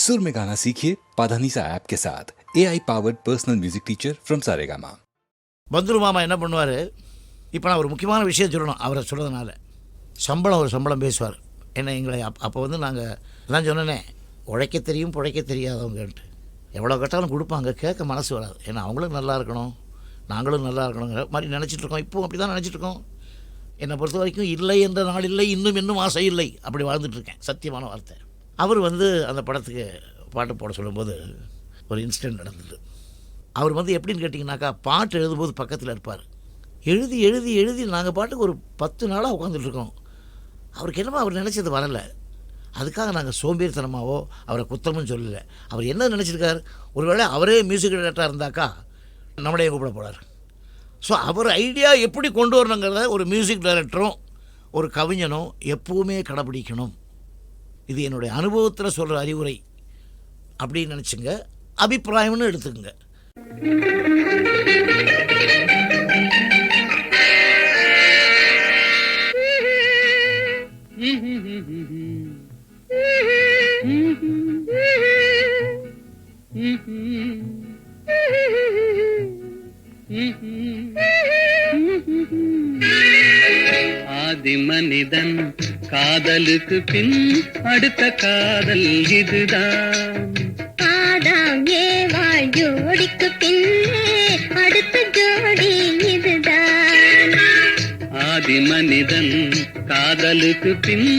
सुर में गाना सीखिए पाधानीसा ऐप के साथ AI powered personal music teacher from Saregama. பந்துரு மாமா என்ன பண்ணுவார், இப்போ நான் ஒரு முக்கியமான விஷயம் சொல்லணும் அவரை சொல்கிறதுனால. ஒரு சம்பளம் பேசுவார். என்ன எங்களை அப்போ வந்து நாங்கள் நான் சொன்னேனே, உழைக்க தெரியும் பிழைக்க தெரியாதவங்கன்ட்டு. எவ்வளோ கட்டாலும் கொடுப்பாங்க, கேட்க மனசு வராது. ஏன்னா அவங்களும் நல்லா இருக்கணும், நாங்களும் நல்லா இருக்கணுங்கிற மாதிரி நினச்சிட்ருக்கோம். இப்போவும் அப்படி தான் நினச்சிட்ருக்கோம். என்னை பொறுத்த வரைக்கும் இல்லை என்ற நாள் இல்லை, இன்னும் ஆசை இல்லை, அப்படி வாழ்ந்துட்டுருக்கேன். சத்தியமான வார்த்தை. அவர் வந்து அந்த படத்துக்கு பாட்டு போட சொல்லும்போது ஒரு இன்சிடெண்ட் நடந்தது. அவர் வந்து எப்படின்னு கேட்டிங்கனாக்கா, பாட்டு எழுதும்போது பக்கத்தில் இருப்பார். எழுதி எழுதி எழுதி நாங்கள் பாட்டுக்கு ஒரு 10 நாளாக உட்காந்துட்ருக்கோம். அவருக்கு என்னமோ அவர் நினச்சது வரலை. அதுக்காக நாங்கள் சோம்பேறித்தனமாவோ அவரை குத்தமும் சொல்லலை. அவர் என்ன நினச்சிருக்கார், ஒருவேளை அவரே மியூசிக் டைரக்டராக இருந்தாக்கா நம்மளே கூப்பிட போகிறார். ஸோ அவர் ஐடியா எப்படி கொண்டு வரணுங்கிறத ஒரு மியூசிக் டைரக்டரும் ஒரு கவிஞனும் எப்போவுமே கடைப்பிடிக்கணும். இது என்னுடைய அனுபவத்தில் சொல்கிற அறிவுரை அப்படின்னு நினச்சிங்க, அபிப்பிராயம்னு எடுத்துக்கோங்க. ஆதி மனிதன் காதலுக்கு பின் அடுத்த காதல் இதுதான். ஆதாம் ஏவாள் ஜோடிக்கு பின்னே அடுத்த ஜோடி இதுதான். ஆதி மனிதன் காதலுக்கு பின்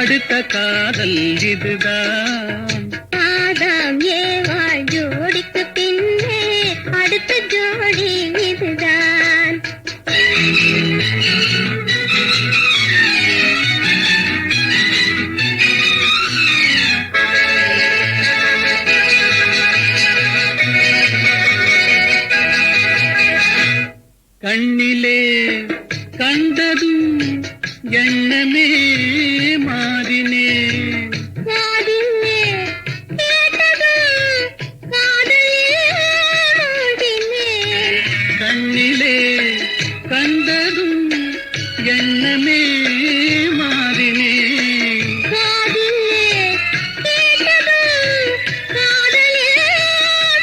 அடுத்த காதல் இதுதான். ஆதாம் ஏவாள் ஜோடிக்கு பின்னே அடுத்த ஜோடி இதுதான். கண்ணிலே கண்டதும் எண்ணமே மாறினே, காதிலே கேட்டதும் காதலே மூழ்கினேன். கண்ணிலே கண்டதும் எண்ணமே மாறினே, காதிலே கேட்டதும் காதலே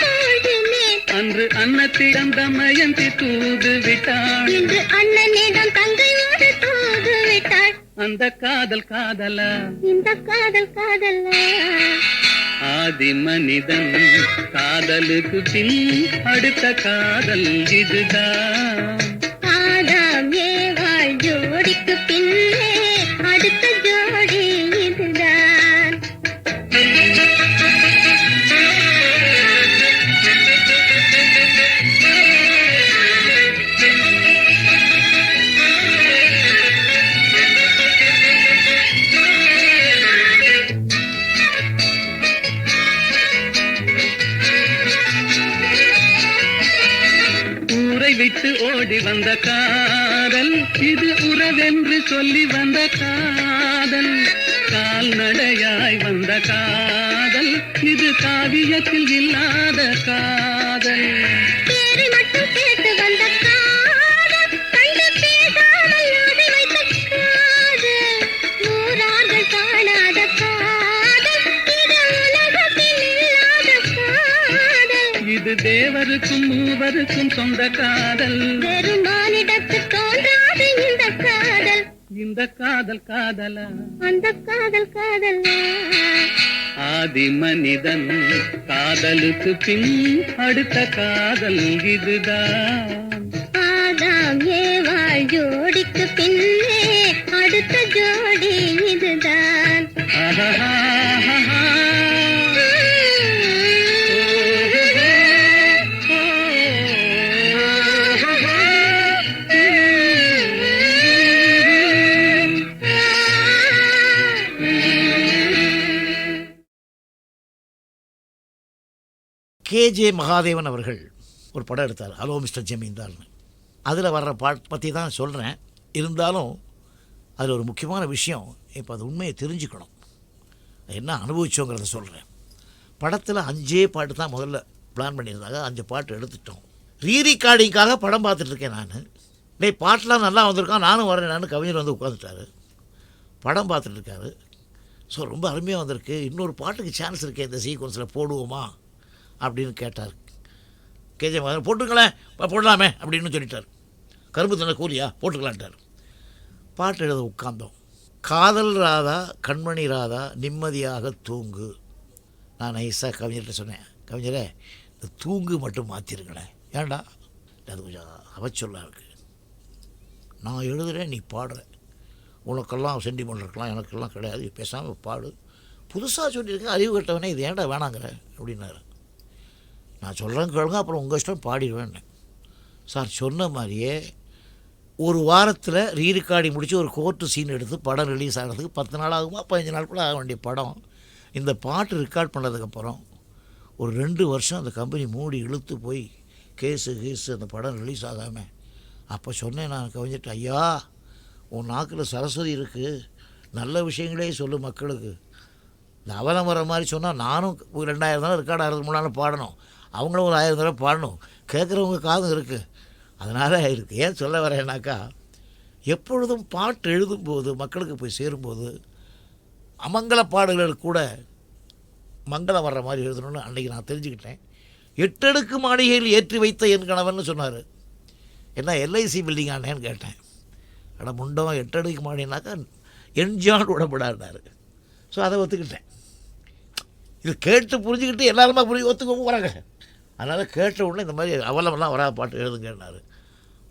மூழ்கினேன். அன்று அன்னத்திடம் தமயந்தி தூது விட்டாள், இன்று அண்ணனிடம் தங்கையோடு தூது விட்டாள். அந்த காதல் காதலா, இந்த காதல் காதலா. ஆதி மனிதன் காதலுக்கு பின் அடுத்த காதல் இதுதான். ஆதாம் ஏவாள் ஜோடிக்கு பின்னே அடுத்த ஜோடி இதுதான். ஊரை விட்டு ஓடி வந்த காதல், இது உறவென்று சொல்லி வந்த காதல். கால்நடையாய் வந்த காதல், இது காவியத்தில் இல்லாத காதல். பேரை மட்டும் கேட்டு வந்த காதல், கண்டு பேசாமல் ஓடி வைத்த காதல். ஊரார்கள் காணாத காதல், இது உலகத்தில் இல்லாத காதல். இது தேவருக்கும் மூவருக்கும் சொந்த காதல். பெருமானிடத்து தோன்றாது இந்த காதல். இந்த காதல் காதலா, அந்த காதல் காதலா. ஆதி மனிதன் காதலுக்கு பின் அடுத்த காதல் இதுதான். ஆதாம் ஏவாள் ஜோடிக்கு பின்னே அடுத்த ஜோடி இதுதான். KJ மகாதேவன் அவர்கள் ஒரு படம் எடுத்தார், ஹலோ மிஸ்டர் ஜமீன்தார்னு. அதில் வர்ற பாட்டு பற்றி தான் சொல்கிறேன். இருந்தாலும் அதில் ஒரு முக்கியமான விஷயம், இப்போ அது உண்மையை தெரிஞ்சுக்கணும், என்ன அனுபவிச்சோங்கிறத சொல்கிறேன். படத்தில் 5 பாட்டு தான் முதல்ல பிளான் பண்ணியிருந்தாங்க. 5 பாட்டு எடுத்துட்டோம். ரீரிகார்டிங்காக படம் பார்த்துட்ருக்கேன் நான். பாட்டெலாம் நல்லா வந்திருக்கான், நானும் வரேன். கவிஞர் வந்து உட்காந்துட்டார், படம் பார்த்துட்ருக்காரு. ஸோ ரொம்ப அருமையாக வந்திருக்கு, இன்னொரு பாட்டுக்கு சான்ஸ் இருக்கே இந்த சீக்வன்ஸில் போடுவோமா அப்படின்னு கேட்டார். கேஜே மகன் போட்டுருங்களேன் போடலாமே அப்படின்னு சொல்லிட்டார். கரும்பு தண்ணி கூலியா போட்டுக்கலான்ட்டார். பாட்டு எழுத உட்கார்ந்தோம். காதல் ராதா கண்மணி ராதா நிம்மதியாக தூங்கு. நான் நைஸாக கவிஞர்கிட்ட சொன்னேன், கவிஞரே இந்த தூங்கு மட்டும் மாற்றிருங்களேன். ஏன்டா அது கொஞ்சம் அவச்சொல்லாக இருக்குது, நான் எழுதுகிறேன் நீ பாடுற, உனக்கெல்லாம் சென்டிமெண்ட் இருக்கலாம் எனக்கெல்லாம் கிடையாது, பேசாமல் பாடு, புதுசாக சொல்லியிருக்கேன் அறிவு கட்டவனே இது ஏன்டா வேணாங்கிற அப்படின்னாரு. நான் சொல்கிறேன் கேளுங்க அப்புறம் உங்கள் இஷ்டம் பாடிடுவேன். சார் சொன்ன மாதிரியே ஒரு வாரத்தில் ரீரிகார்டி முடித்து ஒரு கோர்ட்டு சீன் எடுத்து படம் ரிலீஸ் ஆகிறதுக்கு 10 நாள் ஆகுமா 15 நாள் கூட ஆக வேண்டிய படம். இந்த பாட்டு ரெக்கார்ட் பண்ணதுக்கப்புறம் ஒரு 2 வருஷம் அந்த கம்பெனி மூடி இழுத்து போய் கேஸு அந்த படம் ரிலீஸ் ஆகாமல். அப்போ சொன்னேன் நான் கவிஞர்கிட்ட, ஐயா உன் நாக்கில் சரஸ்வதி இருக்குது, நல்ல விஷயங்களே சொல்லு மக்களுக்கு. இந்த அவலம் வர மாதிரி சொன்னால் நானும் 2000 தடவை ரெக்கார்ட் ஆகிறதுக்கு முன்னால் பாடணும், அவங்களும் ஒரு 1000 தடவை பாடணும், கேட்குறவங்க காதும் இருக்குது. அதனால் இருக்குது. ஏன் சொல்ல வரேன்னாக்கா, எப்பொழுதும் பாட்டு எழுதும்போது மக்களுக்கு போய் சேரும்போது அமங்கல பாடல்கள் கூட மங்களம் வர்ற மாதிரி எழுதணும்னு அன்றைக்கி நான் தெரிஞ்சுக்கிட்டேன். 8 அடுக்கு மாளிகையில் ஏற்றி வைத்த என் கணவன் சொன்னார். என்ன எல்ஐசி பில்டிங் ஆனேன்னு கேட்டேன். ஆனால் முண்டம் 8 அடுக்கு மாளிகைனாக்கா என்ஜான் உடம்படாருனாரு. ஸோ அதை ஒத்துக்கிட்டேன். இது கேட்டு புரிஞ்சுக்கிட்டு எல்லாருமா ஒத்துக்கவும் வராங்க. அதனால் கேட்ட உடனே இந்த மாதிரி அவலமெல்லாம் வராத பாட்டு எழுதுங்கன்னாரு.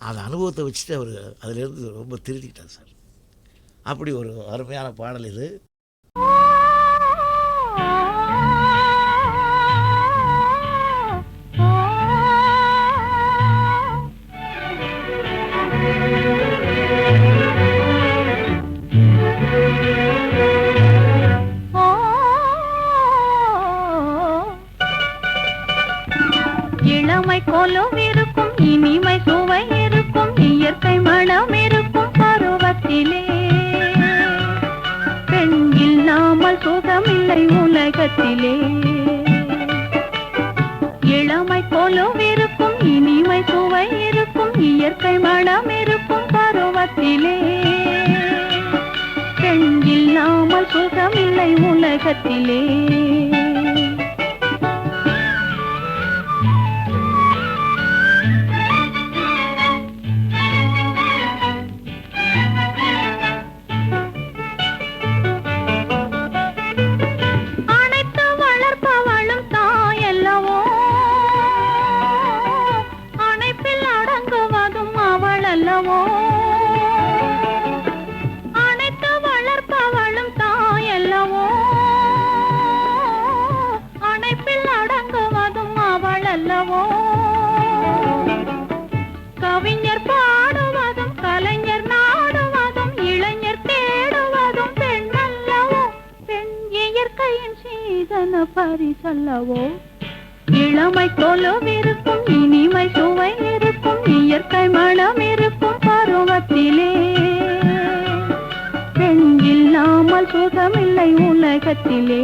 அந்த அனுபவத்தை வச்சுட்டு அவர் அதிலேருந்து ரொம்ப திருத்திக்கிட்டார் சார். அப்படி ஒரு அருமையான பாடல் இது. இளமை கோலம் இருக்கும், இனிமை சுவை இருக்கும், இயற்கை மனம் இருக்கும் பருவத்திலே. பெண் இல்லாமல் சுகமில்லை உலகத்திலே. இளமை கோலம் இருக்கும், இனிமை சுவை இருக்கும், இயற்கை மனம் இருக்கும் பருவத்திலே. பெண் இல்லாமல் சுகமில்லை உலகத்திலே. கவிஞர் பாடுவதும் கலைஞர் நாடுவதும் இளைஞர் தேடுவதும் பெண் அல்லவோ. பெண் இயற்கையின் சீதன பரிசல்லவோ. இளமை கொலுவிருக்கும், இனிமை சுவை இருக்கும், இயற்கை மனம் இருக்கும் பருவத்திலே. பெண் இல்லாமல் சுகமில்லை உலகத்திலே.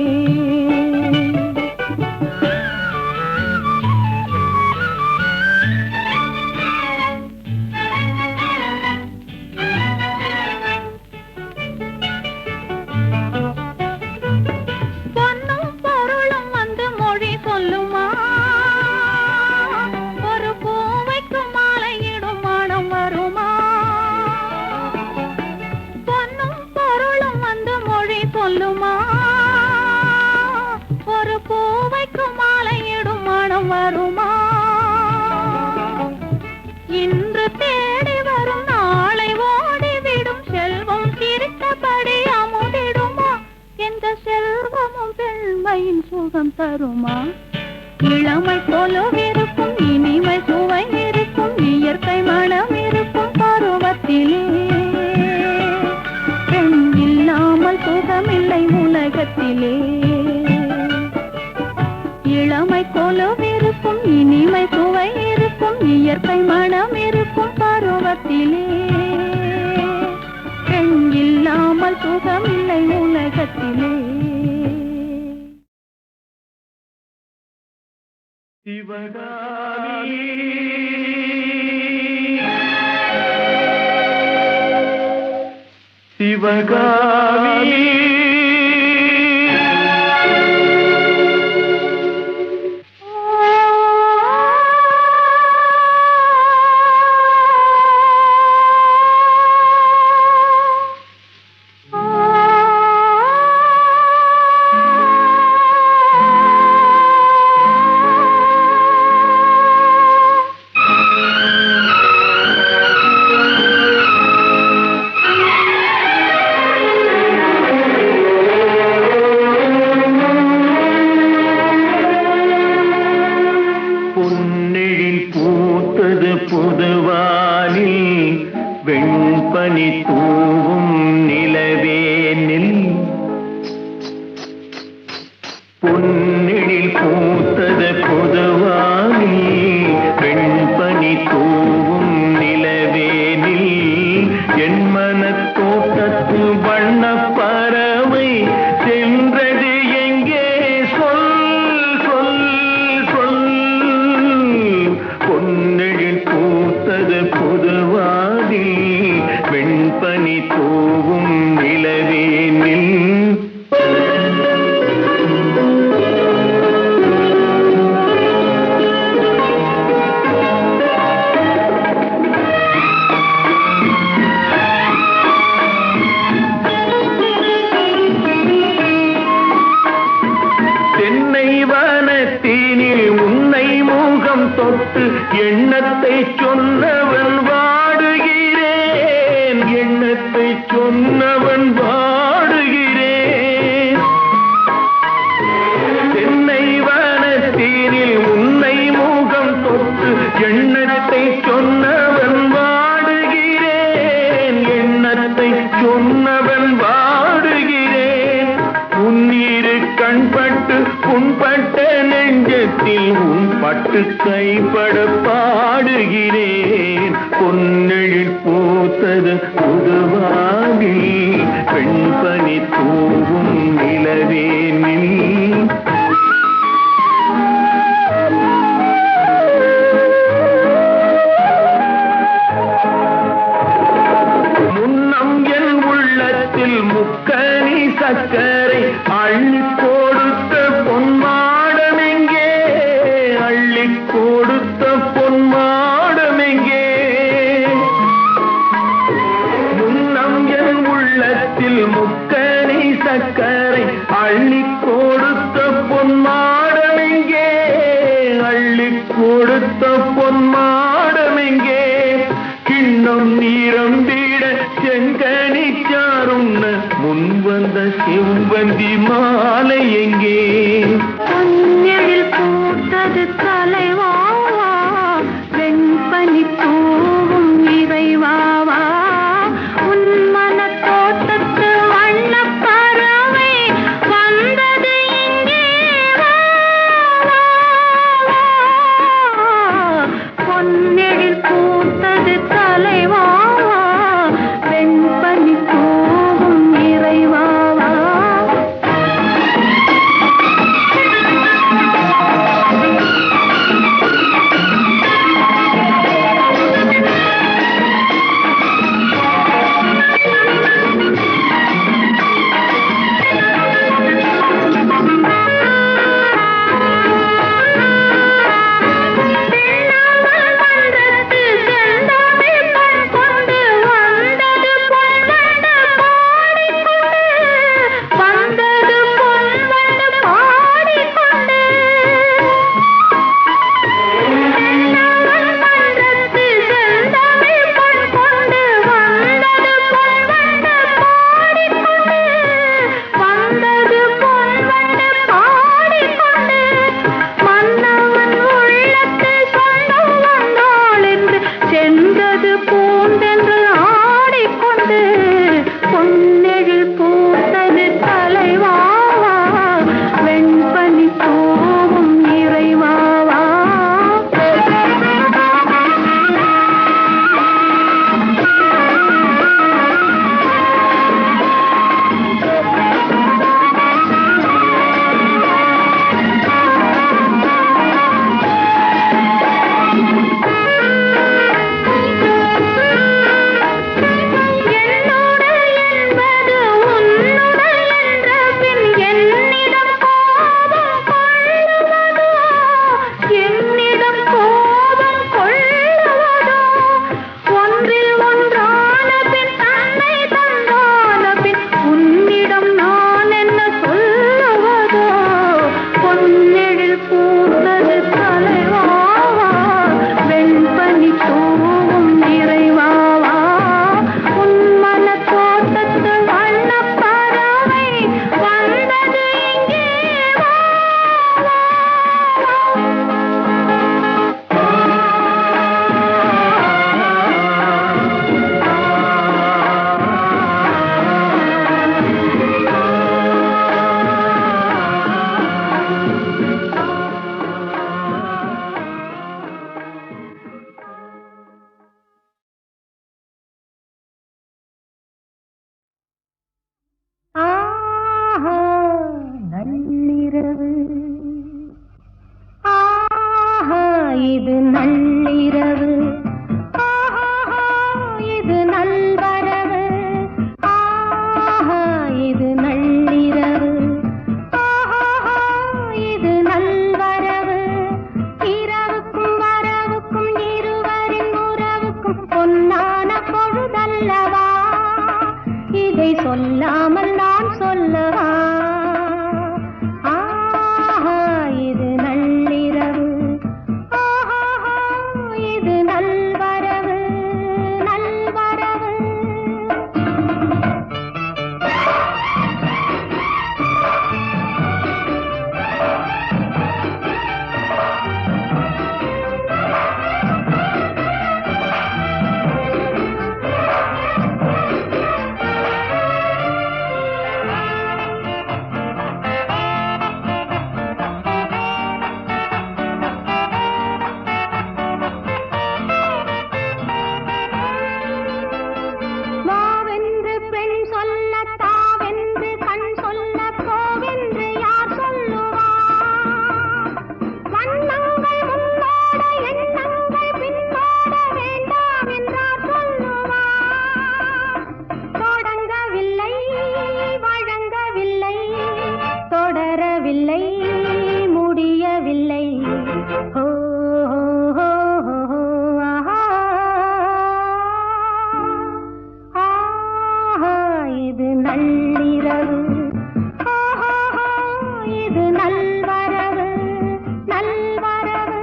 இன்று தேடி வரும் நாளை ஓடிவிடும் செல்வம் சிரித்தபடி அமுதிடுமா. எந்த செல்வமும் பெண்மையின் சுகம் தருமா. இளமை கொலுவிருக்கும், இனிமை சுவை இருக்கும், இயற்கை மனம் இருக்கும் பருவத்திலே. பெண் இல்லாமல் சுகமில்லை உலகத்திலே. இளமை கொலுவிருக்கும், இனிமை சுவை இருக்கும், இயற்கை மனம் இருக்கும் பருவத்திலே. பெண் இல்லாமல் சுகமில்லை உலகத்திலே. சிவகாமி சிவகாமி வெண்பனி தூவும் நிலவேனில் பொன்னெழில் பூத்தது பொதுவாகி வெண்பனி தூவும் நிலவேனில் என் மனத் தோட்டத்து வண்ண பறவை சென்றது எங்கே சொல் சொல் சொல் பொன்னெழில் பூத்தது பொதுவாகி வெண்பனி தூவும் நிலவேனில் தொட்டு எண்ணத்தை சொன்னவன் வாடுகிறேன் எண்ணத்தை சொன்னவன் வாடுகிறேன் தென்னை வனத்தீனில் உன்னை முகம் தொட்டு எண்ணத்தை சொன்னவன் வாடுகிறேன் எண்ணத்தை சொன்னவன் வாடுகிறேன் உன்னீரு கண்பட்டு புண்பட்ட நெஞ்சத்தில் உன் பட்டு கைப்பட பாடுகிறேன் பொன்னெழில் பூத்தது புதுவாகி வெண்பனி தூவும் நிலவேனில் முன்னம் என் உள்ளத்தில் முக்கனி சக்கரை அள்ளி கொடுத்த பொன்மாடமெங்கே அள்ளி கொடுத்த பொன்மாடமெங்கே முன்னம் என் உள்ளத்தில் முக்கனி சக்கரை அள்ளி கொடுத்த பொன்மாடமெங்கே அள்ளி கொடுத்த பொன்மாடமெங்கே கிண்ணம் நீரம்பிட செங்கனி சாருண்ண முன்வந்த செவ்வந்தி மாலை எங்கே பொன்னெழில் பூத்தது தலைவாவா வெண்பனி தூவும் இறைவாவா உன் மனத் தோட்டத்து வண்ணப் பறவை வந்தது இங்கே வா, வா, வா. பொன்னெழில் பூத்தது தலைவாவா வெண்பனி தூவும் இறைவாவா இது நள்ளிரவு, இது நல்வரவு, நல்வரவு.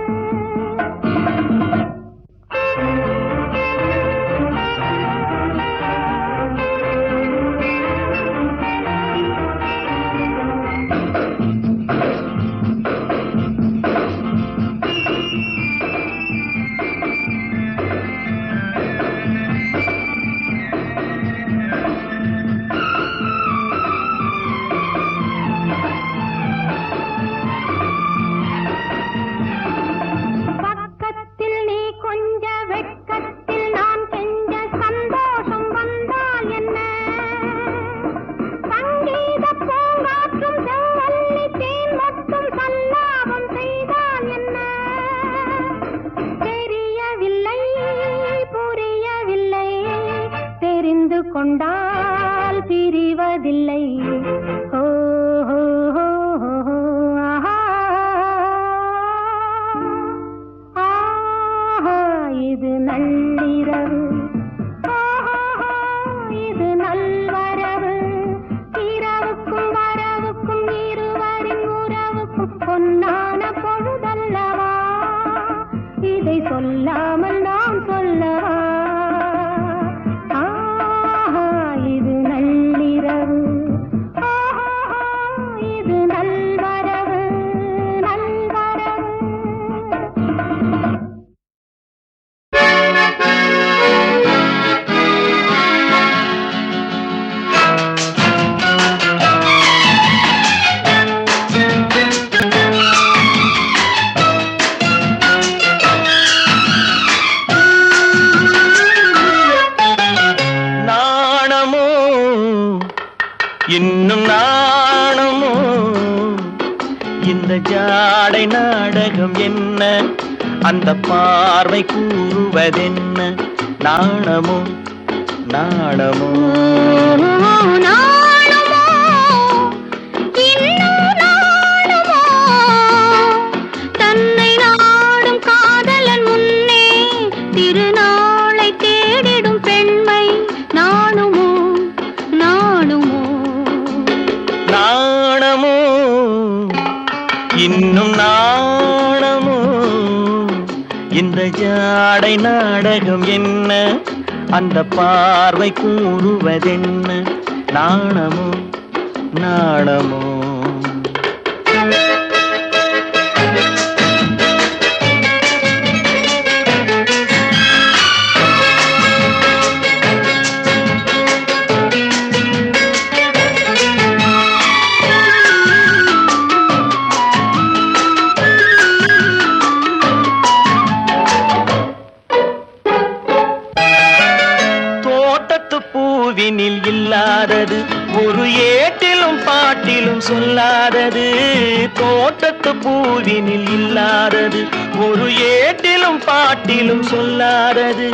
பக்கத்தில் நீ கொஞ்ச வெட்கத்தில் நான் கெஞ்ச சந்தோஷம் வந்தால் என்ன? சங்கீத பூங்காற்றும் செவ்வல்லி தேன் மட்டும் சல்லாபம் செய்தால் என்ன? தெரியவில்லை, புரியவில்லை, தெரிந்து கொண்டால் பிரிவதில்லை. ஓ ஹோ ஹோ ஹோ ஆஹா ஆஹா இது நள்ளிரவு, ஆஹா இது நல்வரவு. இரவுக்கும் வரவுக்கும் இருவரின் உறவுக்கும் பொன்னான பொழுதல்லவா, இதை சொல்லாமல் நான் சொல்லவா? ஆஹா இது நள்ளிரவு, ஆஹா இது நல்வரவு, நல்வரவு. நாணமோ இன்னும் நாணமோ, இந்த ஜாடை நாடகம் என்ன, அந்த பார்வை கூறுவதென்ன? நாணமோ நாணமோ நாணுமோ, இன்னும் நாணுமோ, தன்னை நாடும் காதலன் முன்னே திருநாளை தேடிடும் பெண்மை. நாணுமோ நாணுமோ, நாணமோ இன்னும் நாணமோ, இந்த ஜாடை நாடகம் என்ன, அந்த பார்வை கூறுவதென்ன? நாணமோ நாணமோ தோட்டத்து பூவினில் இல்லாதது, ஒரு ஏட்டிலும் பாட்டிலும் சொல்லாதது. தோட்டத்து பூவினில் இல்லாதது, ஒரு ஏட்டிலும் பாட்டிலும் சொல்லாதது.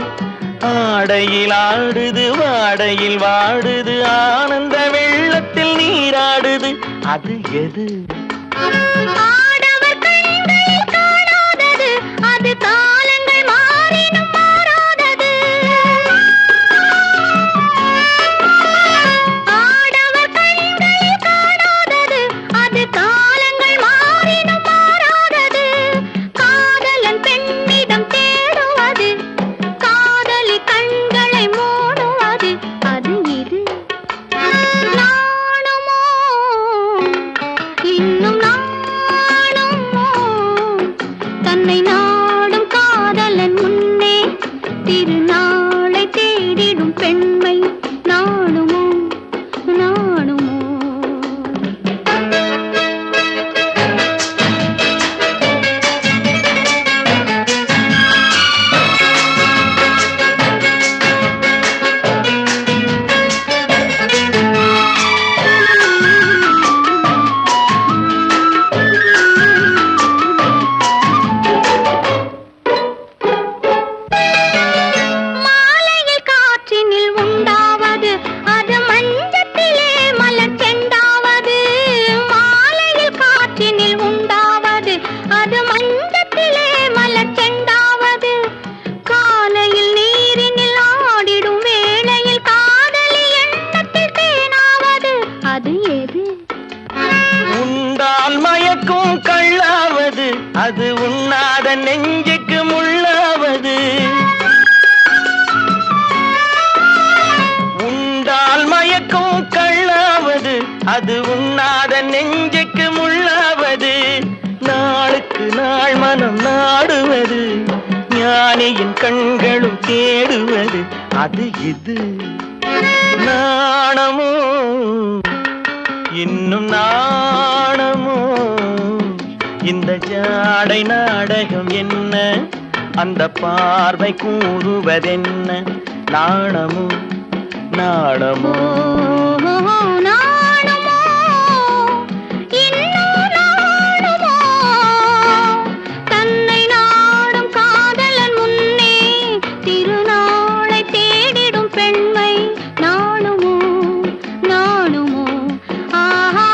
ஆடையில் ஆடுது, வாடையில் வாடுது, ஆனந்த வெள்ளத்தில் நீராடுது, அது எது? ஆடவர் கண்களில் காணாதது, அது காலங்கள் மாறினும் மாறாதது. ஆடவர் கண்களில் காணாதது, அது காலங்கள் மாறினும் மாறாதது. காதலன் பெண்ணிடம் தேடுவது, காதலி கண்களை மூடுவது, அது இது. நாணுமோ இன்னும் நாணுமோ, தன்னை நாடும் காதலன் முன்னே திருநாளை தேடிடும் பெண்மை. நாணுமோ நாணுமோ. மாலையில் காற்றினில் உண்டாவது, அது மஞ்சத்திலே மலர் செண்டாவது. மாலையில் காற்றினில் உண்டாவது, அது மஞ்சத்திலே உள்ளாவது அது உண்ணாத நெஞ்சுக்கு முள்ளாவது உண்டால் மயக்கும் கள்ளாவது அது உண்ணாத நெஞ்சுக்கு முள்ளாவது நாளுக்கு நாள் மனம் நாடுவது ஞானியின் கண்களும் தேடுவது அது இது நாணமோ இன்னும் நாணமோ இந்த ஜாடை நாடகம் என்ன அந்த பார்வை கூறுவதென்ன நாணமோ நாணமோ நாணுமோ இன்னும் நாணுமோ தன்னை நாடும் காதலன் முன்னே திருநாளை தேடிடும் பெண்மை நாணுமோ நாணுமோ ஆஹா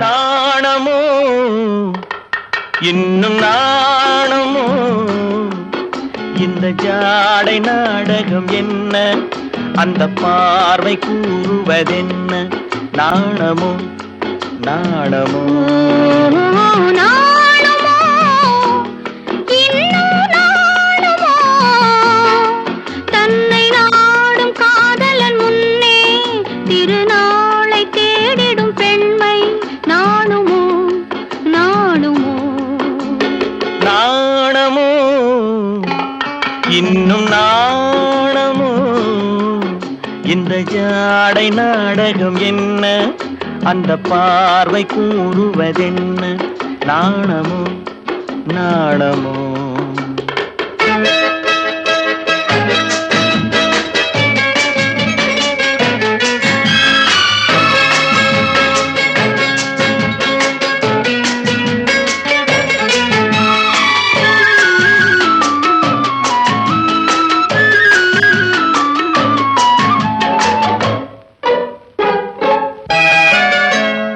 நாணமோ இன்னும் நாணமோ இந்த ஜாடை நாடகம் என்ன அந்த பார்வை கூறுவதென்ன நாணமோ நாணமோ நாணுமோ இன்னும் நாணுமோ தன்னை நாடும் காதலன் முன்னே திருநாளை தேடிடும் பெண்மை நாணுமோ நாணுமோ நாணமோ இன்னும் நாணமோ இந்த ஜாடை நாடகம் என்ன அந்த பார்வை கூறுவதென்ன நாணமோ நாணமோ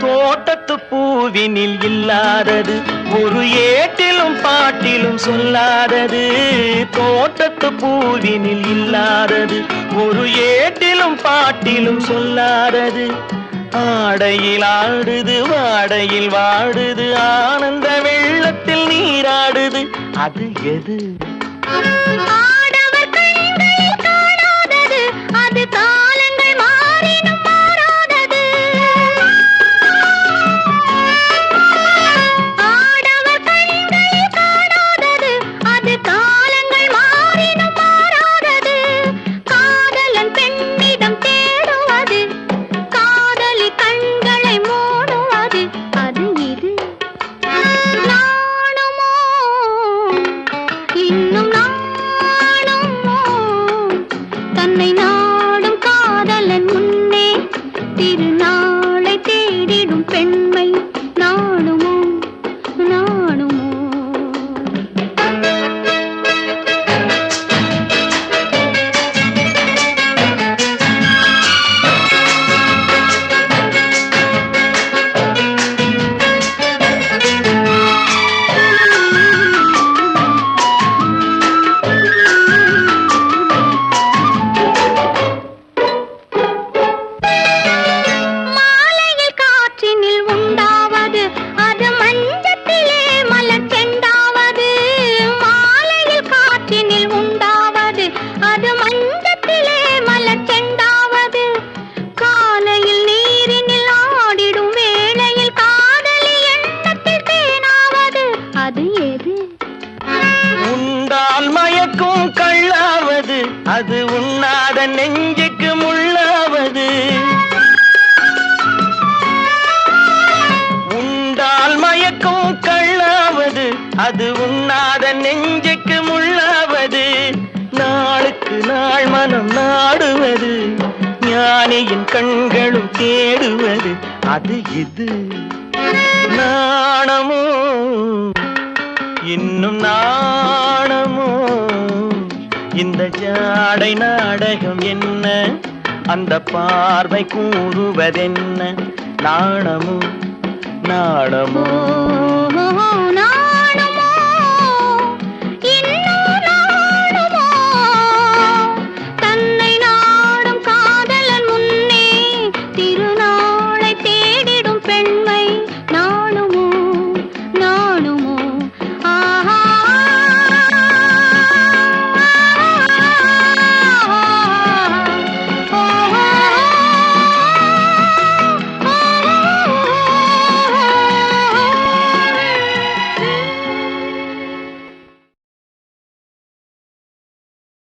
தோட்டத்து பூவினில் இல்லாதது ஒரு ஏட்டிலும் பாட்டிலும் சொல்லாதது தோட்டத்து பூவினில் இல்லாதது ஒரு ஏட்டிலும் பாட்டிலும் சொல்லாதது ஆடையில் ஆடுது வாடையில் வாடுது ஆனந்த வெள்ளத்தில் நீராடுது அது எது ஆடவர் கண்களில் காணாதது அது காலங்கள் மாறினும் மாறாதது ஆடவர் கண்களில் காணாதது அது காலங்கள் மாறினும் மாறாதது காதலன் பெண்ணிடம் தேடுவது காதலி கண்களை மூடுவது அது இது நாணுமோ இன்னும் நாணுமோ தன்னை நாடும் காதலன் முன்னே திருநாளை தேடிடும் பெண்மை நாணுமோ நாணுமோ மாலையில் காற்றினில் உண்டாவது அது மஞ்சத்திலே மலர் செண்டாவது மாலையில் காற்றினில் உண்டாவது அது மஞ்சத்திலே மலர் செண்டாவது காலையில் நீரினில் ஆடிடும் வேளையில் காதலி எண்ணத்தில் தேனாவது அது எது உண்டால் மயக்கும் கள்ளாவது அது உண்ணாத நெஞ்சுக்கு முள்ளாவது உண்டால் மயக்கும் கள்ளாவது அது உண்ணாத நெஞ்சுக்கு முள்ளாவது நாளுக்கு நாள் மனம் நாடுவது ஞானியின் கண்களும் தேடுவது அது இது நாணமோ இன்னும் நாணமோ இந்த ஜாடை நாடகம் என்ன அந்த பார்வை கூறுவதென்ன நாணமோ நாணமோ